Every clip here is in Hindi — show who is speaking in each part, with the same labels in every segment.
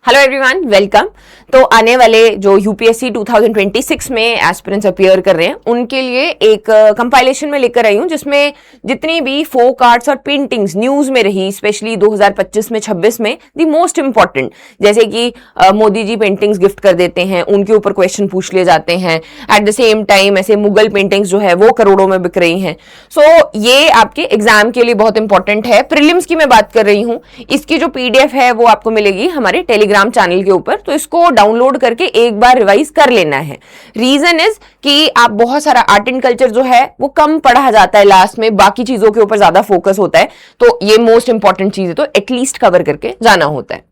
Speaker 1: Hello everyone, welcome. तो आने वाले जो यूपीएससी 2026 में एस्पिरेंट्स अपीयर कर रहे हैं उनके लिए एक कंपाइलेशन में लेकर आई हूं जिसमें जितनी भी फोक आर्ट्स और पेंटिंग्स न्यूज में रही, स्पेशली 2025 में 26 में द मोस्ट इंपॉर्टेंट, जैसे कि मोदी जी पेंटिंग्स गिफ्ट कर देते हैं, उनके ऊपर क्वेश्चन पूछ लिए जाते हैं। एट द सेम टाइम ऐसे मुगल पेंटिंग्स जो है वो करोड़ों में बिक रही हैं। सो ये आपके एग्जाम के लिए बहुत इंपॉर्टेंट है। प्रीलिम्स की मैं बात कर रही हूँ, इसकी जो पीडीएफ है वो आपको मिलेगी हमारे टेलीग्राम चैनल के ऊपर, तो इसको डाउनलोड करके एक बार रिवाइज कर लेना है। रीजन इज कि आप बहुत सारा आर्ट एंड कल्चर जो है वो कम पढ़ा जाता है, लास्ट में बाकी चीजों के ऊपर ज्यादा फोकस होता है, तो ये मोस्ट इंपॉर्टेंट चीज है, तो एटलीस्ट कवर करके जाना होता है।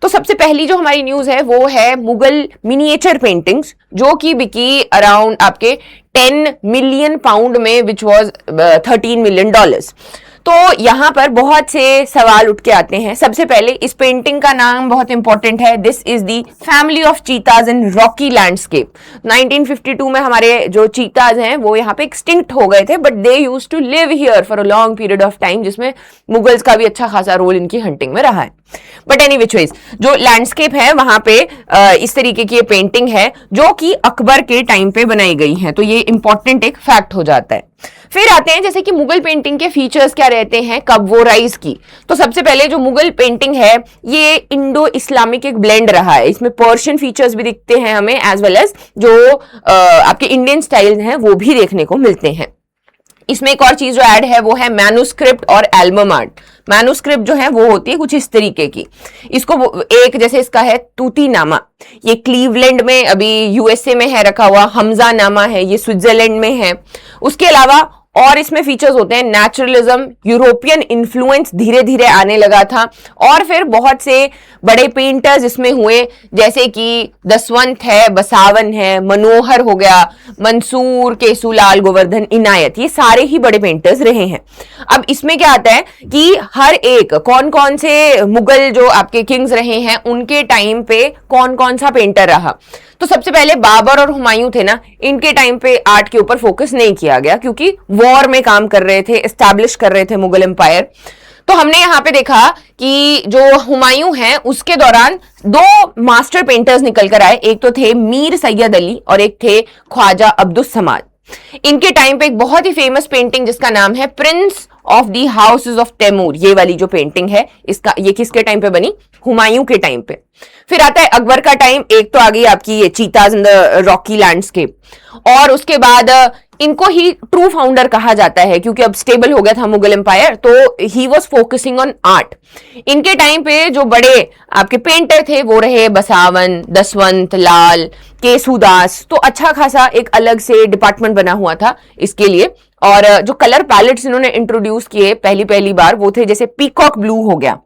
Speaker 1: तो सबसे पहली जो हमारी न्यूज है वो है मुगल मिनिएचर पेंटिंग्स, जो कि बिकी अराउंड आपके 10 मिलियन पाउंड में, विच वाज 13 मिलियन डॉलर्स। तो यहां पर बहुत से सवाल उठ के आते हैं। सबसे पहले इस पेंटिंग का नाम बहुत इंपॉर्टेंट है, this is the family of चीताज in Rocky landscape. 1952 में हमारे जो चीताज हैं वो यहाँ पे एक्सटिंक्ट हो गए थे, but they use to live here for a long period of time, जिसमें मुगल्स का भी अच्छा खासा रोल इनकी हंटिंग में रहा है। बट एनी विच वेज जो लैंडस्केप है वहां पे इस तरीके की पेंटिंग है जो कि अकबर के टाइम पे बनाई गई है, तो ये इंपॉर्टेंट एक फैक्ट हो जाता है। फिर आते हैं जैसे कि मुगल पेंटिंग के फीचर्स क्या रहते हैं, कब वो राइज की। तो सबसे पहले जो मुगल पेंटिंग है ये इंडो इस्लामिक एक ब्लेंड रहा है, इसमें पर्शियन फीचर्स भी दिखते हैं हमें, एज वेल एज जो आपके इंडियन स्टाइल हैं वो भी देखने को मिलते हैं। इसमें एक और चीज जो ऐड है वो है मैन्युस्क्रिप्ट और एल्बम आर्ट। मैन्युस्क्रिप्ट जो है वो होती है कुछ इस तरीके की, इसको एक जैसे इसका है तूती नामा, ये क्लीवलैंड में अभी यूएसए में है रखा हुआ, हमजा नामा है ये स्विट्जरलैंड में है। उसके अलावा और इसमें फीचर्स होते हैं नेचुरलिज्म, यूरोपियन इन्फ्लुएंस धीरे धीरे आने लगा था, और फिर बहुत से बड़े पेंटर्स इसमें हुए, जैसे कि दसवंत है, बसावन है, मनोहर हो गया, मंसूर, केसूलाल, गोवर्धन, इनायत, ये सारे ही बड़े पेंटर्स रहे हैं। अब इसमें क्या आता है कि हर एक कौन कौन से मुगल जो आपके किंग्स रहे हैं उनके टाइम पे कौन कौन सा पेंटर रहा। तो सबसे पहले बाबर और हुमायूं थे ना, इनके टाइम पे आर्ट के ऊपर फोकस नहीं किया गया क्योंकि वॉर में काम कर रहे थे, एस्टैब्लिश कर रहे थे मुगल एम्पायर। तो हमने यहाँ पे देखा कि जो हुमायूं हैं उसके दौरान दो मास्टर पेंटर्स निकल कर आए, एक तो थे मीर सैयद अली और एक थे ख्वाजा अब्दुस समाद। इनके टाइम पे एक बहुत ही फेमस पेंटिंग जिसका नाम है prince of the houses of Timur, ये वाली जो पेंटिंग है इसका, ये किसके टाइम पे बनी, हुमायूं के टाइम पे। फिर आता है अकबर का टाइम, एक तो आ गई आपकी ये चीताज इन द रॉकी लैंडस्केप, और उसके बाद इनको ही ट्रू फाउंडर कहा जाता है क्योंकि अब स्टेबल हो गया था मुगल एम्पायर, तो he was focusing on art. इनके टाइम पे जो बड़े आपके पेंटर थे वो रहे बसावन, दसवंत, लाल, केसूदास, तो अच्छा खासा एक अलग से डिपार्टमेंट बना हुआ था इसके लिए। और जो कलर पैलेट्स इन्होंने इंट्रोड्यूस किए पहली बार वो थे जैसे पीकॉक ब्लू हो गया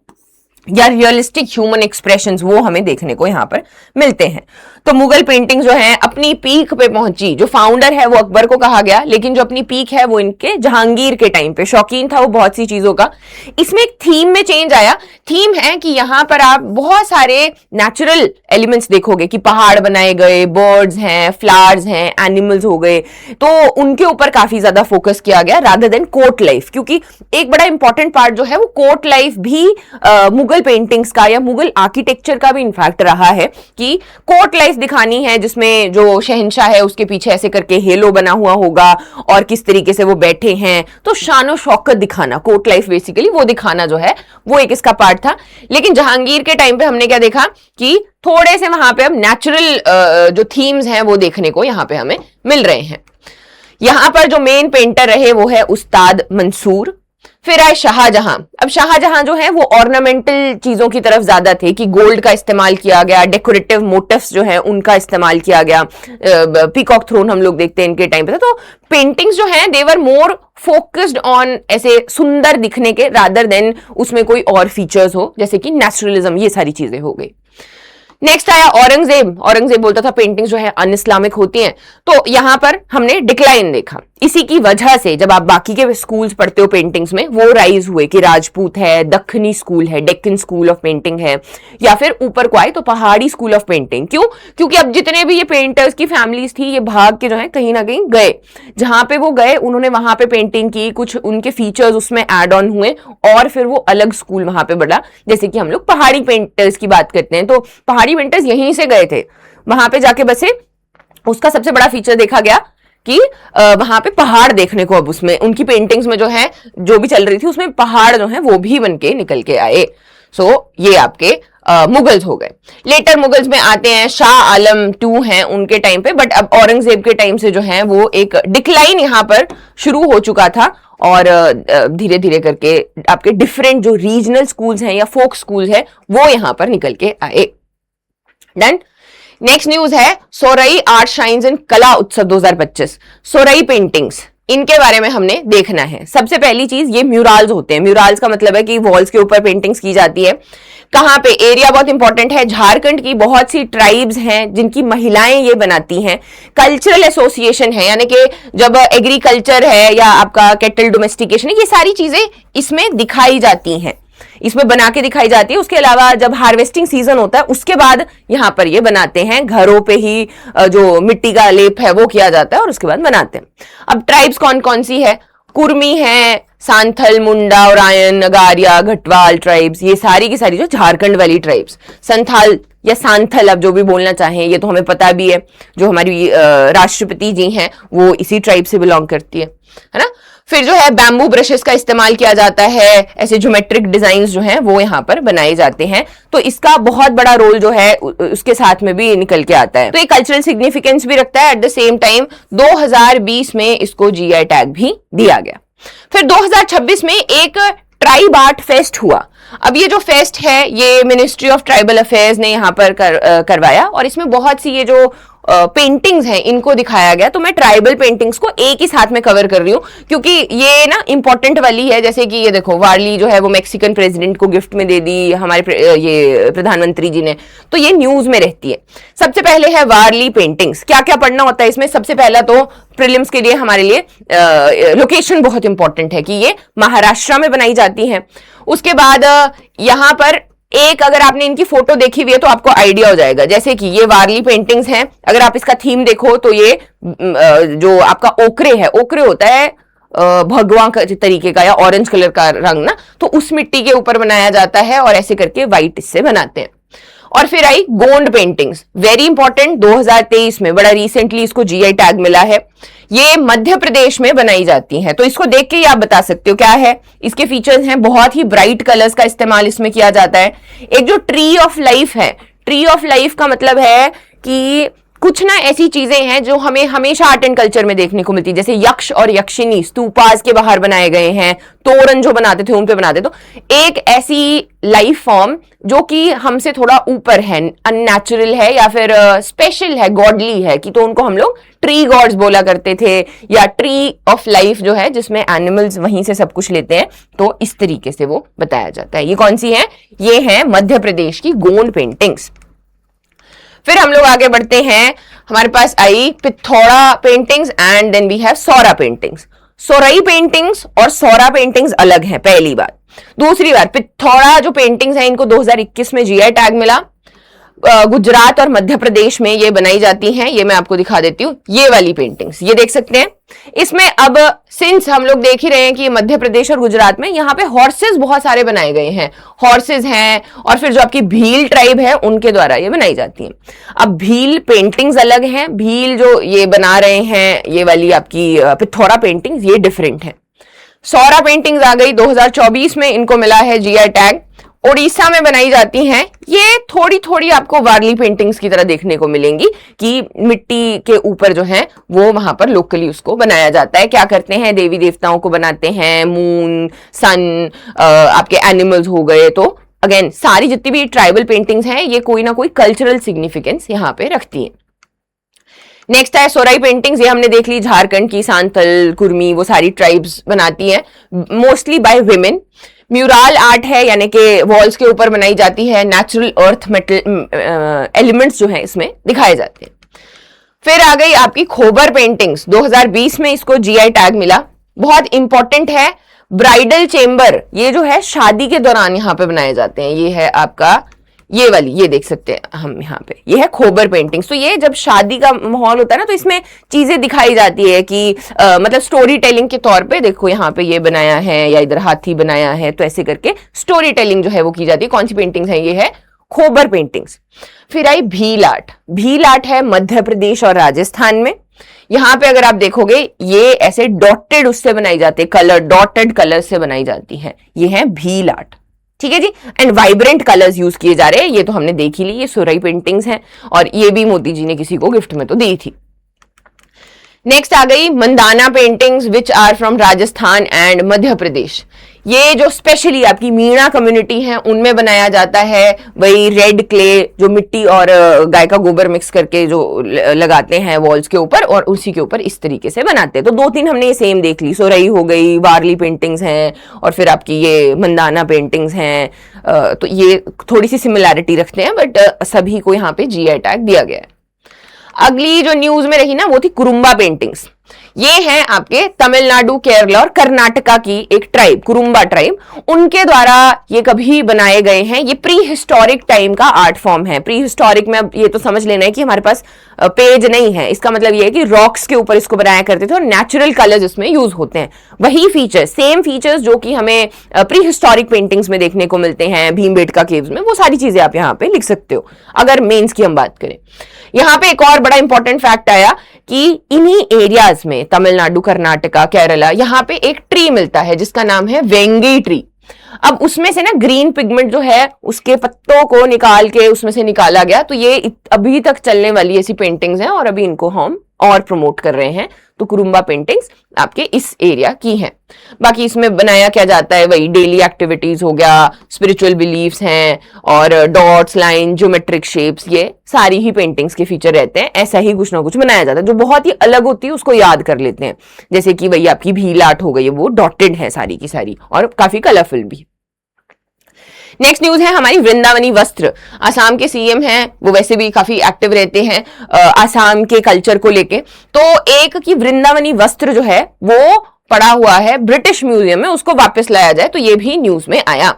Speaker 1: या रियलिस्टिक ह्यूमन एक्सप्रेशंस, वो हमें देखने को यहाँ पर मिलते हैं। तो मुगल पेंटिंग जो है अपनी पीक पे पहुंची, जो फाउंडर है वो अकबर को कहा गया, लेकिन जो अपनी पीक है वो इनके जहांगीर के टाइम पे, शौकीन था वो बहुत सी चीजों का। इसमें एक थीम में चेंज आया, थीम है कि यहाँ पर आप बहुत सारे नेचुरल एलिमेंट्स देखोगे कि पहाड़ बनाए गए, बर्ड्स हैं, फ्लावर्स हैं, एनिमल्स हो गए, तो उनके ऊपर काफी ज्यादा फोकस किया गया रादर देन कोर्ट लाइफ, क्योंकि एक बड़ा इंपॉर्टेंट पार्ट जो है वो कोर्ट लाइफ भी मुगल पेंटिंग्स का या मुगल आर्किटेक्चर का भी इनफैक्ट रहा है कि कोर्ट लाइफ दिखानी है, जिसमें जो शहंशाह है उसके पीछे ऐसे करके हेलो बना हुआ होगा और किस तरीके से वो बैठे हैं, तो शान शौकत दिखाना, कोर्ट लाइफ बेसिकली वो दिखाना जो है वो एक इसका पार्ट था। लेकिन जहांगीर के टाइम पे हमने क्या देखा कि थोड़े से वहां पे अब नेचुरल जो थीम्स हैं वो देखने को यहाँ पे हमें मिल रहे हैं। यहाँ पर जो मेन पेंटर रहे वो है उस्ताद मंसूर। फिर आए शाहजहां। अब शाहजहां जो है वो ऑर्नामेंटल चीजों की तरफ ज्यादा थे कि गोल्ड का इस्तेमाल किया गया, डेकोरेटिव मोटिव्स जो है उनका इस्तेमाल किया गया, पीकॉक थ्रोन हम लोग देखते हैं इनके टाइम पे। तो पेंटिंग्स जो हैं दे वर मोर फोकस्ड ऑन ऐसे सुंदर दिखने के रादर देन उसमें कोई और फीचर्स हो, जैसे कि नेचुरलिज्म, ये सारी चीजें हो गई। नेक्स्ट आया औरंगजेब। औरंगजेब बोलता था पेंटिंग्स जो है अन इस्लामिक होती हैं, तो यहां पर हमने डिक्लाइन देखा। इसी की वजह से जब आप बाकी के स्कूल्स पढ़ते हो पेंटिंग्स में, वो राइज हुए कि राजपूत है, दक्खनी स्कूल है, डेक्कन स्कूल ऑफ पेंटिंग है, या फिर ऊपर को आए तो पहाड़ी स्कूल ऑफ पेंटिंग। क्यों? क्योंकि अब जितने भी ये पेंटर्स की फैमिलीज थी, ये भाग के जो है कहीं ना कहीं गए, जहां पे वो गए उन्होंने वहां पे पेंटिंग की, कुछ उनके फीचर्स उसमें एड ऑन हुए और फिर वो अलग स्कूल वहां पे बढ़ा। जैसे कि हम लोग पहाड़ी पेंटर्स की बात करते हैं, तो पहाड़ी पेंटर्स यहीं से गए थे, वहां पे जाके बसे। उसका सबसे बड़ा फीचर देखा गया कि वहां पे पहाड़ देखने को, अब उसमें उनकी पेंटिंग्स में जो है, जो भी चल रही थी उसमें पहाड़ जो है वो भी बन के निकल के आए। सो ये आपके मुगल्स हो गए। लेटर मुगल्स में आते हैं, शाह आलम 2 हैं उनके टाइम पे, बट अब औरंगजेब के टाइम से जो है वो एक डिक्लाइन यहां पर शुरू हो चुका था और धीरे धीरे करके आपके डिफरेंट जो रीजनल स्कूल्स हैं या फोक स्कूल्स हैं वो यहां पर निकल के आए। डन। नेक्स्ट न्यूज है सोरई आर्ट शाइन्स एंड कला उत्सव 2025। सोरई पेंटिंग्स, इनके बारे में हमने देखना है। सबसे पहली चीज, ये म्यूराल्स होते हैं। म्यूराल्स का मतलब है कि वॉल्स के ऊपर पेंटिंग्स की जाती है। कहां पे? एरिया बहुत इंपॉर्टेंट है। झारखंड की बहुत सी ट्राइब्स हैं जिनकी महिलाएं ये बनाती हैं। कल्चरल एसोसिएशन है, यानी कि जब एग्रीकल्चर है या आपका कैटल डोमेस्टिकेशन है, ये सारी चीजें इसमें दिखाई जाती हैं, इसमें बना के दिखाई जाती है। उसके अलावा जब हार्वेस्टिंग सीजन होता है उसके बाद यहां पर ये बनाते हैं, घरों पे ही जो मिट्टी का लेप है वो किया जाता है और उसके बाद बनाते हैं। अब ट्राइब्स कौन कौन सी है? कुर्मी है, सांथल, मुंडा, ओरायन, नगारिया, घटवाल ट्राइब्स, ये सारी की सारी जो झारखंड वाली ट्राइब्स। संथाल या सांथल, अब जो भी बोलना चाहें, ये तो हमें पता भी है, जो हमारी राष्ट्रपति जी हैं वो इसी ट्राइब से बिलोंग करती है ना। फिर जो है बैम्बू ब्रशेस का इस्तेमाल किया जाता है, ऐसे ज्योमेट्रिक डिजाइन जो हैं वो यहाँ पर बनाए जाते हैं, तो इसका बहुत बड़ा रोल जो है उसके साथ में भी निकल के आता है। तो ये कल्चरल सिग्निफिकेंस भी रखता है। एट द सेम टाइम 2020 में इसको जीआई टैग भी दिया गया। फिर 2026 में एक ट्राइब आर्ट फेस्ट हुआ। अब ये जो फेस्ट है ये मिनिस्ट्री ऑफ ट्राइबल अफेयर्स ने यहाँ पर करवाया और इसमें बहुत सी ये जो पेंटिंग्स हैं इनको दिखाया गया। तो मैं ट्राइबल पेंटिंग्स को एक ही साथ में कवर कर रही हूँ क्योंकि ये ना इंपॉर्टेंट वाली है। जैसे कि ये देखो, वारली जो है वो मैक्सिकन प्रेसिडेंट को गिफ्ट में दे दी हमारे ये प्रधानमंत्री जी ने, तो ये न्यूज में रहती है। सबसे पहले है वारली पेंटिंग्स। क्या क्या पढ़ना होता है इसमें? सबसे पहला तो प्रीलिम्स के लिए हमारे लिए लोकेशन बहुत इंपॉर्टेंट है कि ये महाराष्ट्र में बनाई जाती है। उसके बाद यहां पर एक, अगर आपने इनकी फोटो देखी हुई है तो आपको आइडिया हो जाएगा। जैसे कि ये वारली पेंटिंग्स हैं, अगर आप इसका थीम देखो तो ये जो आपका ओकरे है, ओकरे होता है भगवा तरीके का या ऑरेंज कलर का रंग ना, तो उस मिट्टी के ऊपर बनाया जाता है और ऐसे करके व्हाइट इससे बनाते हैं। और फिर आई गोंड पेंटिंग्स, वेरी इंपॉर्टेंट, 2023 में बड़ा रिसेंटली इसको जीआई टैग मिला है। ये मध्य प्रदेश में बनाई जाती हैं, तो इसको देख के ही आप बता सकते हो क्या है। इसके फीचर्स हैं, बहुत ही ब्राइट कलर्स का इस्तेमाल इसमें किया जाता है। एक जो ट्री ऑफ लाइफ है, ट्री ऑफ लाइफ का मतलब है कि कुछ ना ऐसी चीजें हैं जो हमें हमेशा आर्ट एंड कल्चर में देखने को मिलती है, जैसे यक्ष और यक्षिनी स्तूपास के बाहर बनाए गए हैं, तोरण जो बनाते थे उन पे बनाते, तो एक ऐसी लाइफ फॉर्म जो कि हमसे थोड़ा ऊपर है, अननेचुरल है या फिर स्पेशल है, गॉडली है, कि तो उनको हम लोग ट्री गॉड्स बोला करते थे, या ट्री ऑफ लाइफ जो है जिसमें एनिमल्स वहीं से सब कुछ लेते हैं, तो इस तरीके से वो बताया जाता है। ये कौन सी है? ये है मध्य प्रदेश की गोंड पेंटिंग्स। फिर हम लोग आगे बढ़ते हैं, हमारे पास आई Pithora paintings and then we have Saura paintings. Sohrai paintings और सौरा पेंटिंग्स अलग हैं, पहली बात। दूसरी बात, पिथौरा जो पेंटिंग्स हैं इनको 2021 में जीआई टैग मिला। गुजरात और मध्य प्रदेश में ये बनाई जाती हैं। ये मैं आपको दिखा देती हूँ, ये वाली पेंटिंग्स ये देख सकते हैं। इसमें अब सिंस हम लोग देख ही रहे हैं कि मध्य प्रदेश और गुजरात में यहाँ पे हॉर्सेस बहुत सारे बनाए गए हैं, हॉर्सेस हैं, और फिर जो आपकी भील ट्राइब है उनके द्वारा ये बनाई जाती हैं। अब भील पेंटिंग्स अलग हैं, भील जो ये बना रहे हैं ये वाली आपकी पिथौरा पेंटिंग्स ये डिफरेंट है। सौरा पेंटिंग्स आ गई 2024 में, इनको मिला है जीआई टैग। ओडिशा में बनाई जाती हैं, ये थोड़ी थोड़ी आपको वारली पेंटिंग्स की तरह देखने को मिलेंगी कि मिट्टी के ऊपर जो है वो वहां पर लोकली उसको बनाया जाता है। क्या करते हैं, देवी देवताओं को बनाते हैं, मून, सन, आपके एनिमल्स हो गए। तो अगेन सारी जितनी भी ट्राइबल पेंटिंग्स हैं ये कोई ना कोई कल्चरल सिग्निफिकेंस यहाँ पे रखती है। नेक्स्ट है सोराई पेंटिंग्स, ये हमने देख ली, झारखंड की सांथल, कुर्मी, वो सारी ट्राइब्स बनाती हैं, mostly bye women. Mural art है, यानी कि वॉल्स के ऊपर बनाई जाती है, नेचुरल अर्थ मेटल एलिमेंट्स जो है इसमें दिखाए जाते हैं। फिर आ गई आपकी खोबर पेंटिंग्स, 2020 में इसको जीआई टैग मिला, बहुत इंपॉर्टेंट है। ब्राइडल चेंबर, ये जो है शादी के दौरान यहाँ पे बनाए जाते हैं, ये है आपका ये वाली, ये देख सकते हैं हम यहाँ पे, ये है खोबर पेंटिंग्स। तो ये जब शादी का माहौल होता है ना, तो इसमें चीजें दिखाई जाती है कि मतलब स्टोरी टेलिंग के तौर पे, देखो यहाँ पे ये बनाया है या इधर हाथी बनाया है, तो ऐसे करके स्टोरी टेलिंग जो है वो की जाती है। कौन सी पेंटिंग्स है? ये है खोबर पेंटिंग्स। फिर आई भील आर्ट। भील आर्ट है मध्य प्रदेश और राजस्थान में। यहां पे अगर आप देखोगे ये ऐसे डॉटेड उससे बनाई जाती है, कलर डॉटेड कलर से बनाई जाती है, ये है भील आर्ट। ठीक है जी। एंड वाइब्रेंट कलर्स यूज किए जा रहे हैं, ये तो हमने देख ही ली, ये सुरई पेंटिंग्स हैं और ये भी मोदी जी ने किसी को गिफ्ट में तो दी थी। नेक्स्ट आ गई Mandana paintings which are from Rajasthan and Madhya Pradesh. ये जो स्पेशली आपकी मीणा कम्युनिटी है उनमें बनाया जाता है, वही रेड क्ले जो मिट्टी और गाय का गोबर मिक्स करके जो लगाते हैं वॉल्स के ऊपर, और उसी के ऊपर इस तरीके से बनाते हैं। तो 2-3 हमने ये सेम देख ली, सोरई हो गई, वारली पेंटिंग्स हैं, और फिर आपकी ये मंदाना पेंटिंग्स हैं। तो ये थोड़ी सी सिमिलैरिटी रखते हैं, बट सभी को यहाँ पे जीआई टैग दिया गया है। अगली जो न्यूज में रही ना वो थी कुरुम्बा पेंटिंग्स। ये हैं आपके तमिलनाडु, केरला और कर्नाटका की एक ट्राइब, कुरुम्बा ट्राइब, उनके द्वारा ये कभी बनाए गए हैं। ये प्री हिस्टोरिक टाइम का आर्ट फॉर्म है। प्री हिस्टोरिक में अब ये तो समझ लेना है कि हमारे पास पेज नहीं है, इसका मतलब ये है कि रॉक्स के ऊपर इसको बनाया करते थे और नेचुरल कलर्स इसमें यूज होते हैं। वही फीचर्स, सेम फीचर्स जो कि हमें प्री हिस्टोरिक पेंटिंग्स में देखने को मिलते हैं, भीमबेटका केव्स में, वो सारी चीजें आप यहाँ पे लिख सकते हो अगर मेंस की हम बात करें। यहाँ पे एक और बड़ा इंपॉर्टेंट फैक्ट आया कि इन्हीं एरियाज में, तमिलनाडु, कर्नाटका, केरला, यहाँ पे एक ट्री मिलता है जिसका नाम है वेंगी ट्री। अब उसमें से ना ग्रीन पिगमेंट जो है उसके पत्तों को निकाल के उसमें से निकाला गया, तो ये अभी तक चलने वाली ऐसी पेंटिंग्स हैं और अभी इनको हम और प्रमोट कर रहे हैं। तो कुरुम्बा पेंटिंग्स आपके इस एरिया की हैं। बाकी इसमें बनाया क्या जाता है, वही डेली एक्टिविटीज हो गया, स्पिरिचुअल बिलीफ्स हैं, और डॉट्स, लाइन, ज्योमेट्रिक शेप्स, ये सारी ही पेंटिंग्स के फीचर रहते हैं। ऐसा ही कुछ ना कुछ बनाया जाता है जो बहुत ही अलग होती है, उसको याद कर लेते हैं। जैसे कि वही आपकी भील आर्ट हो गई है, वो डॉटेड है सारी की सारी और काफी कलरफुल भी। नेक्स्ट न्यूज है हमारी वृंदावनी वस्त्र। आसाम के सीएम हैं, वो वैसे भी काफी एक्टिव रहते हैं आसाम के कल्चर को लेके। तो एक की वृंदावनी वस्त्र जो है वो पड़ा हुआ है ब्रिटिश म्यूजियम में, उसको वापस लाया जाए, तो ये भी न्यूज में आया।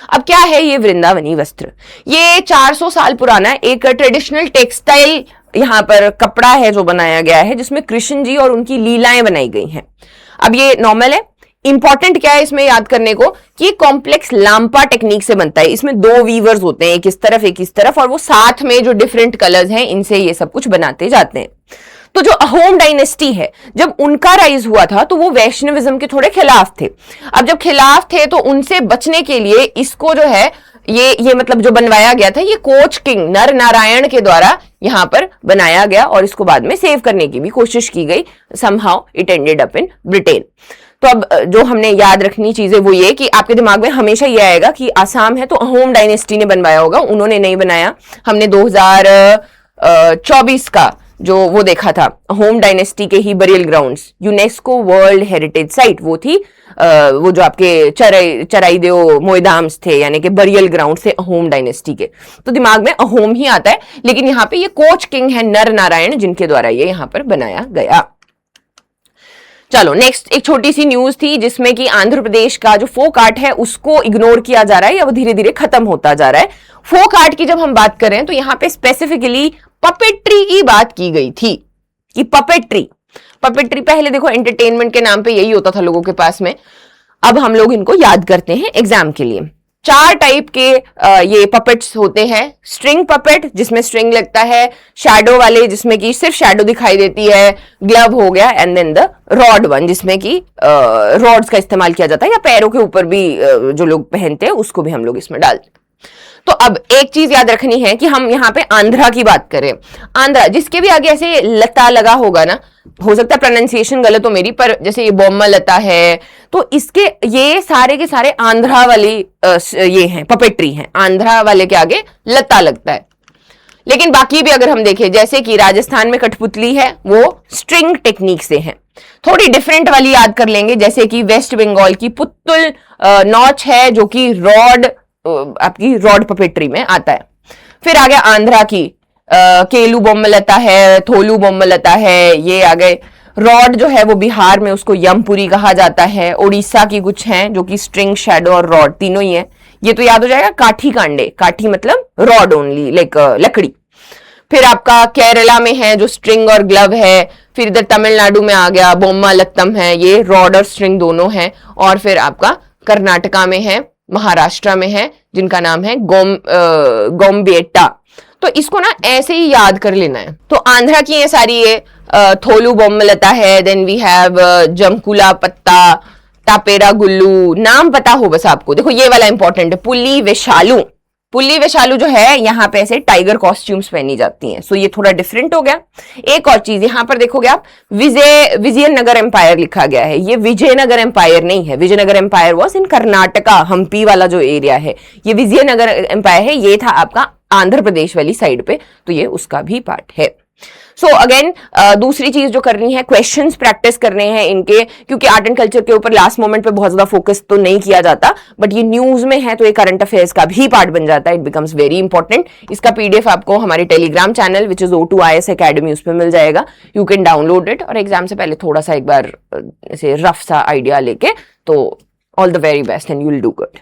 Speaker 1: अब क्या है ये वृंदावनी वस्त्र? ये 400 साल पुराना एक ट्रेडिशनल टेक्सटाइल यहाँ पर कपड़ा है जो बनाया गया है, जिसमें कृष्ण जी और उनकी लीलाएं बनाई गई हैं। अब ये नॉर्मल है। इंपॉर्टेंट क्या है इसमें याद करने को कि कॉम्प्लेक्स लांपा टेक्निक से बनता है। इसमें 2 वीवर्स होते हैं, एक इस तरफ एक इस तरफ, और वो साथ में जो डिफरेंट कलर्स हैं इनसे ये सब कुछ बनाते जाते हैं। तो जो अहोम डायनेस्टी है, जब उनका राइज हुआ था तो वो वैष्णविज्म के थोड़े खिलाफ थे। अब जब खिलाफ थे तो उनसे बचने के लिए इसको जो है ये मतलब जो बनवाया गया था, ये कोच किंग नर नारायण के द्वारा यहां पर बनाया गया और इसको बाद में सेव करने की भी कोशिश की गई। Somehow it ended up in Britain. तो अब जो हमने याद रखनी चीजें वो ये कि आपके दिमाग में हमेशा ये आएगा कि आसाम है तो अहोम डायनेस्टी ने बनवाया होगा, उन्होंने नहीं बनाया। हमने 2024 का जो वो देखा था, अहोम डायनेस्टी के ही burial grounds, UNESCO world heritage site वो थी, वो जो आपके चराई देव मोयदाम्स थे, यानी कि बरियल ग्राउंड से अहोम डायनेस्टी के। तो दिमाग में अहोम ही आता है, लेकिन यहाँ पे ये कोच किंग है नर नारायण, जिनके द्वारा ये यहाँ पर बनाया गया। चलो नेक्स्ट एक छोटी सी न्यूज थी जिसमें कि आंध्र प्रदेश का जो फोक आर्ट है उसको इग्नोर किया जा रहा है या वो धीरे धीरे खत्म होता जा रहा है। फोक आर्ट की जब हम बात करें तो यहाँ पे स्पेसिफिकली पपेट्री की बात की गई थी कि पपेट्री पहले देखो एंटरटेनमेंट के नाम पे यही होता था लोगों के पास में, अब हम लोग इनको याद करते हैं एग्जाम के लिए। 4 टाइप के ये पपेट्स होते हैं। स्ट्रिंग पपेट जिसमें स्ट्रिंग लगता है, शैडो वाले जिसमें कि सिर्फ शैडो दिखाई देती है, ग्लव हो गया, and then the rod one जिसमें कि रॉड्स का इस्तेमाल किया जाता है या पैरों के ऊपर भी जो लोग पहनते हैं उसको भी हम लोग इसमें डालते हैं। तो अब एक चीज याद रखनी है कि हम यहाँ पे आंध्रा की बात करें, आंध्रा जिसके भी आगे ऐसे लता लगा होगा ना, हो सकता है प्रोनाउंसिएशन गलत हो मेरी, पर जैसे ये बोम्मा लता है, तो इसके ये सारे के सारे आंध्रा वाली ये हैं, पपेट्री हैं। आंध्रा वाले के आगे लता लगता है। लेकिन बाकी भी अगर हम देखें, जैसे कि राजस्थान में कठपुतली है, वो स्ट्रिंग टेक्निक से है। थोड़ी डिफरेंट वाली याद कर लेंगे, जैसे कि वेस्ट बंगाल की पुत्तुल नॉच है जो कि रॉड आपकी रॉड पपेट्री में आता है। फिर आ गया आंध्रा की केलू बोम्मलता है, थोलू बोम्मलता है, ये आ गए। रॉड जो है वो बिहार में उसको यमपुरी कहा जाता है। उड़ीसा की कुछ हैं जो कि स्ट्रिंग, शैडो और रॉड तीनों ही है। ये तो याद हो जाएगा। काठी कांडे, काठी मतलब रॉड ओनली, लाइक लकड़ी। फिर आपका केरला में है जो स्ट्रिंग और ग्लव है। फिर इधर तमिलनाडु में आ गया बोम्मालत्तम है, ये रॉड और स्ट्रिंग दोनों है। और फिर आपका कर्नाटका में है, महाराष्ट्र में है, जिनका नाम है गोम्बेटा। तो इसको ना ऐसे ही याद कर लेना है। तो आंध्रा की ये सारी ये थोलू बोम्मलता है। देन वी हैव जमकुला पत्ता, तापेरा गुल्लू, नाम पता हो बस आपको। देखो ये वाला इंपॉर्टेंट है, पुली वेशालू। पुली वेशालू जो है यहाँ पे ऐसे टाइगर कॉस्ट्यूम्स पहनी जाती हैं। सो ये थोड़ा डिफरेंट हो गया। एक और चीज यहाँ पर देखोगे आप, विजयनगर एम्पायर लिखा गया है। ये विजयनगर एम्पायर नहीं है। Vijayanagar empire was in Karnataka, Hampi वाला जो एरिया है। ये विजयनगर एम्पायर है, ये था आपका आंध्र प्रदेश वाली साइड पे। तो ये उसका भी पार्ट है। सो अगेन दूसरी चीज जो करनी है, क्वेश्चंस प्रैक्टिस करने हैं इनके, क्योंकि आर्ट एंड कल्चर के ऊपर लास्ट मोमेंट पे बहुत ज्यादा फोकस तो नहीं किया जाता, बट ये न्यूज में है तो ये करंट अफेयर्स का भी पार्ट बन जाता है। It becomes very important. इसका पीडीएफ आपको हमारे Telegram channel which is O2IS Academy, उस पर मिल जाएगा। यू कैन डाउनलोड इट और एग्जाम से पहले थोड़ा सा एक बार ऐसे रफ सा आइडिया लेके, तो all the very best and you will do good.